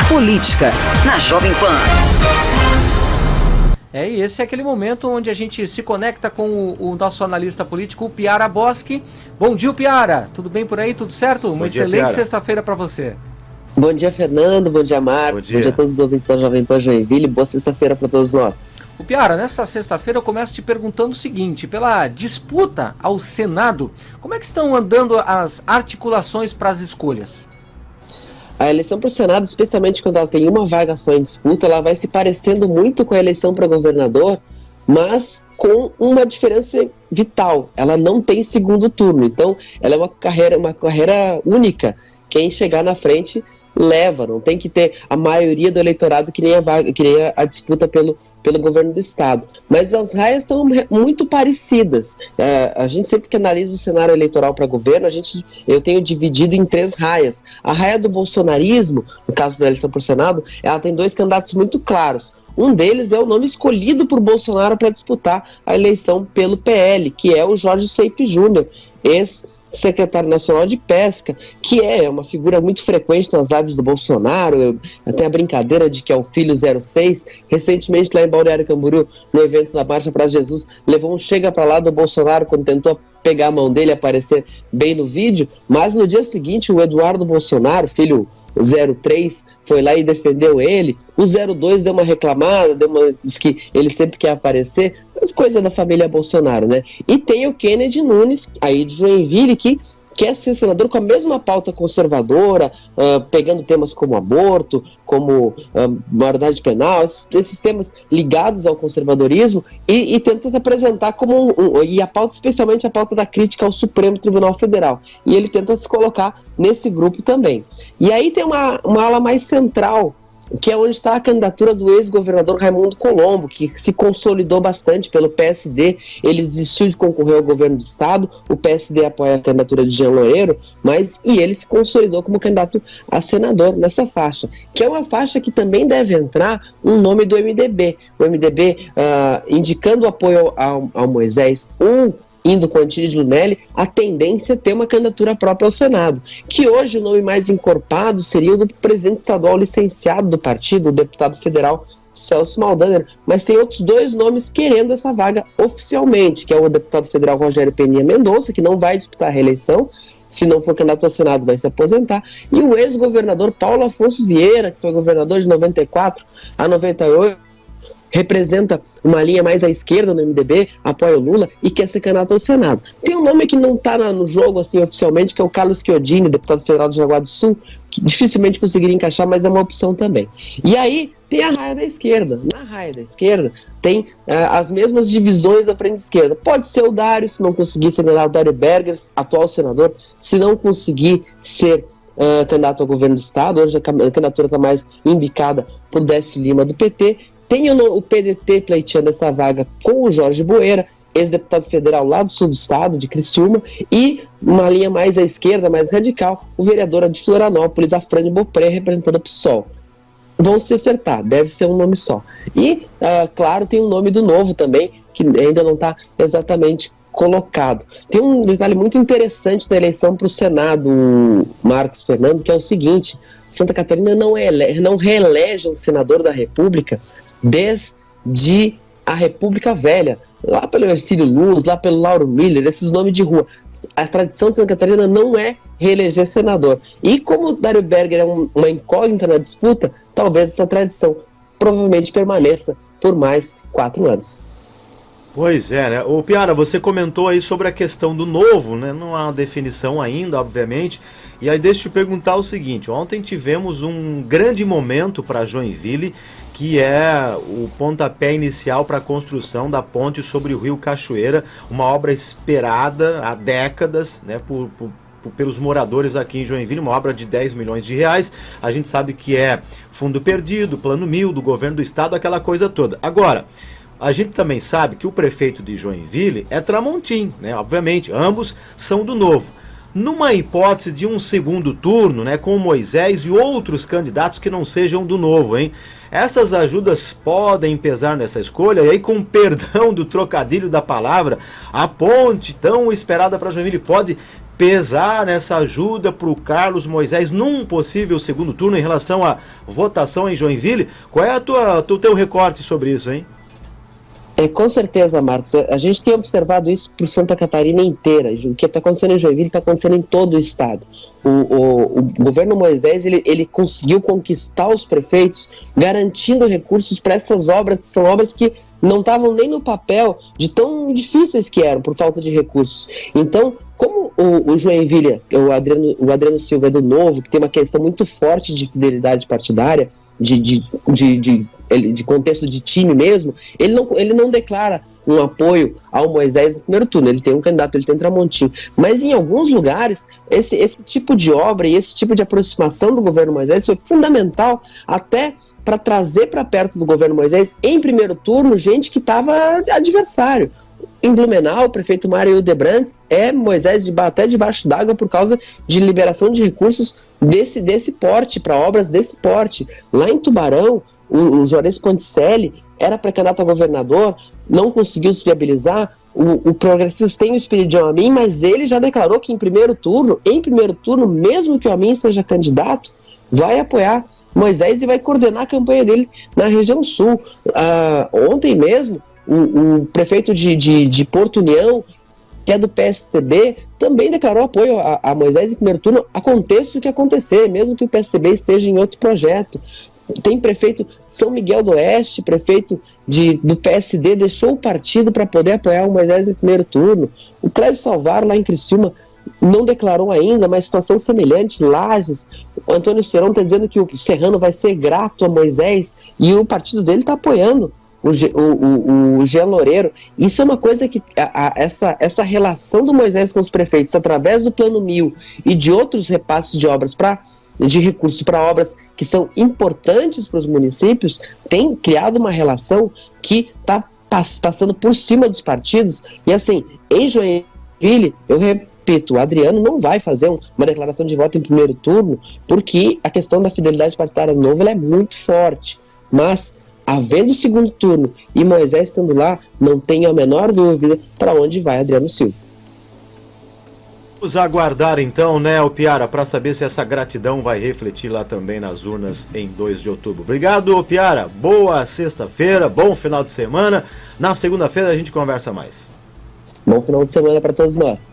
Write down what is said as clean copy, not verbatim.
Política, na Jovem Pan. E esse é aquele momento onde a gente se conecta com o nosso analista político, o Piara Boschi. Bom dia, Piara. Tudo bem por aí? Tudo certo? Uma excelente sexta-feira para você. Bom dia, Fernando. Bom dia, Marcos. Bom dia a todos os ouvintes da Jovem Pan Joinville. Boa sexta-feira para todos nós. O Piara, nessa sexta-feira eu começo te perguntando o seguinte: pela disputa ao Senado, como é que estão andando as articulações para as escolhas? A eleição para o Senado, especialmente quando ela tem uma vaga só em disputa, ela vai se parecendo muito com a eleição para governador, mas com uma diferença vital. Ela não tem segundo turno, então ela é uma carreira única. Quem chegar na frente leva, não tem que ter a maioria do eleitorado que nem a disputa pelo governo do estado. Mas as raias estão muito parecidas. A gente sempre que analisa o cenário eleitoral para governo, eu tenho dividido em 3 raias. A raia do bolsonarismo, no caso da eleição para o Senado, ela tem 2 candidatos muito claros. Um deles é o nome escolhido por Bolsonaro para disputar a eleição pelo PL, que é o Jorge Seife Júnior, ex-secretário nacional de pesca, que é uma figura muito frequente nas lives do Bolsonaro. Tem a brincadeira de que é o filho 06. Recentemente, lá em Balneário Camboriú, no evento da Marcha para Jesus, levou um chega para lá do Bolsonaro quando tentou pegar a mão dele e aparecer bem no vídeo, mas no dia seguinte o Eduardo Bolsonaro, filho 03, foi lá e defendeu ele. O 02 deu uma reclamada, disse que ele sempre quer aparecer, mas coisa da família Bolsonaro, né? E tem o Kennedy Nunes, aí de Joinville, que quer ser senador com a mesma pauta conservadora, pegando temas como aborto, como maioridade penal, esses temas ligados ao conservadorismo, e tenta se apresentar como e a pauta, especialmente a pauta da crítica ao Supremo Tribunal Federal. E ele tenta se colocar nesse grupo também. E aí tem uma ala mais central, que é onde está a candidatura do ex-governador Raimundo Colombo, que se consolidou bastante pelo PSD. Ele desistiu de concorrer ao governo do estado, o PSD apoia a candidatura de Jean Loureiro, e ele se consolidou como candidato a senador nessa faixa, que é uma faixa que também deve entrar um nome do MDB. O MDB indicando apoio ao Moisés, indo com a Antílio Lunelli, a tendência é ter uma candidatura própria ao Senado, que hoje o nome mais encorpado seria o do presidente estadual licenciado do partido, o deputado federal Celso Maldaner, mas tem outros 2 nomes querendo essa vaga oficialmente, que é o deputado federal Rogério Peninha Mendonça, que não vai disputar a reeleição, se não for candidato ao Senado vai se aposentar, e o ex-governador Paulo Afonso Vieira, que foi governador de 94 a 98, representa uma linha mais à esquerda no MDB, apoia o Lula e quer ser candidato ao Senado. Tem um nome que não está no jogo assim oficialmente, que é o Carlos Chiodini, deputado federal de Jaraguá do Sul, que dificilmente conseguiria encaixar, mas é uma opção também. E aí tem a raia da esquerda. Na raia da esquerda tem as mesmas divisões da frente esquerda. Pode ser o Dário, se não conseguir ser candidato, o Dário Berger, atual senador, se não conseguir ser candidato ao governo do estado. Hoje a candidatura está mais embicada por Décio Lima do PT. Tem o PDT pleiteando essa vaga com o Jorge Boeira, ex-deputado federal lá do sul do estado, de Criciúma, e uma linha mais à esquerda, mais radical, o vereador de Florianópolis, Afrânio Bopré, representando o PSOL. Vão se acertar, deve ser um nome só. E, claro, tem o nome do Novo também, que ainda não está exatamente colocado. Tem um detalhe muito interessante da eleição para o Senado, Marcos Fernando, que é o seguinte: Santa Catarina não reelege um senador da República desde a República Velha, lá pelo Ercílio Luz, lá pelo Lauro Miller, esses nomes de rua. A tradição de Santa Catarina não é reeleger senador. E como o Dário Berger é uma incógnita na disputa, talvez essa tradição provavelmente permaneça por mais 4 anos. Pois é, né? Ô Piara, você comentou aí sobre a questão do Novo, né? Não há definição ainda, obviamente. E aí deixa eu te perguntar o seguinte: ontem tivemos um grande momento para Joinville, que é o pontapé inicial para a construção da ponte sobre o Rio Cachoeira, uma obra esperada há décadas, né, pelos moradores aqui em Joinville, uma obra de 10 milhões de reais. A gente sabe que é fundo perdido, plano 1000 do governo do estado, aquela coisa toda. Agora, a gente também sabe que o prefeito de Joinville é Tramontim, né? Obviamente, ambos são do Novo. Numa hipótese de um segundo turno, né, com Moisés e outros candidatos que não sejam do Novo, hein? Essas ajudas podem pesar nessa escolha, e aí, com perdão do trocadilho da palavra, a ponte tão esperada para Joinville pode pesar nessa ajuda para o Carlos Moisés num possível segundo turno em relação à votação em Joinville? Qual é o teu recorte sobre isso, hein? Com certeza, Marcos. A gente tem observado isso por Santa Catarina inteira. O que está acontecendo em Joinville está acontecendo em todo o estado. O governo Moisés ele conseguiu conquistar os prefeitos, garantindo recursos para essas obras, que são obras que não estavam nem no papel de tão difíceis que eram, por falta de recursos. Então, como o Joinville, o Adriano Silva é do Novo, que tem uma questão muito forte de fidelidade partidária, de contexto de time mesmo, ele não declara um apoio ao Moisés no primeiro turno. Ele tem um candidato, ele tem um Tramontim. Mas em alguns lugares, esse tipo de obra e esse tipo de aproximação do governo Moisés foi fundamental até para trazer para perto do governo Moisés, em primeiro turno, gente que estava adversário. Em Blumenau, o prefeito Mário Hildebrand é Moisés até debaixo d'água por causa de liberação de recursos desse porte, para obras desse porte. Lá em Tubarão, o Juarez Ponticelli era pré-candidato a governador, não conseguiu se viabilizar. O Progressistas tem o Espiridião Amin, mas ele já declarou que em primeiro turno, mesmo que o Amin seja candidato, vai apoiar Moisés e vai coordenar a campanha dele na região sul. Ontem mesmo, o prefeito de Porto União, que é do PSDB, também declarou apoio a Moisés em primeiro turno, aconteça o que acontecer, mesmo que o PSDB esteja em outro projeto. Tem prefeito de São Miguel do Oeste, prefeito do PSD, deixou o partido para poder apoiar o Moisés em primeiro turno. O Clédio Salvaro, lá em Criciúma, não declarou ainda, mas situação semelhante, Lages. O Antônio Serão está dizendo que o Serrano vai ser grato a Moisés e o partido dele está apoiando o Jean Loureiro. Isso é uma coisa que essa relação do Moisés com os prefeitos através do Plano 1000 e de outros repasses de recursos para obras que são importantes para os municípios, tem criado uma relação que está passando por cima dos partidos. E assim, em Joinville, eu repito, o Adriano não vai fazer uma declaração de voto em primeiro turno, porque a questão da fidelidade partidária do Novo ela é muito forte. Mas, havendo segundo turno e Moisés estando lá, não tenho a menor dúvida para onde vai Adriano Silva. Vamos aguardar então, né, Piara, para saber se essa gratidão vai refletir lá também nas urnas em 2 de outubro. Obrigado, Piara. Boa sexta-feira, bom final de semana. Na segunda-feira a gente conversa mais. Bom final de semana para todos nós.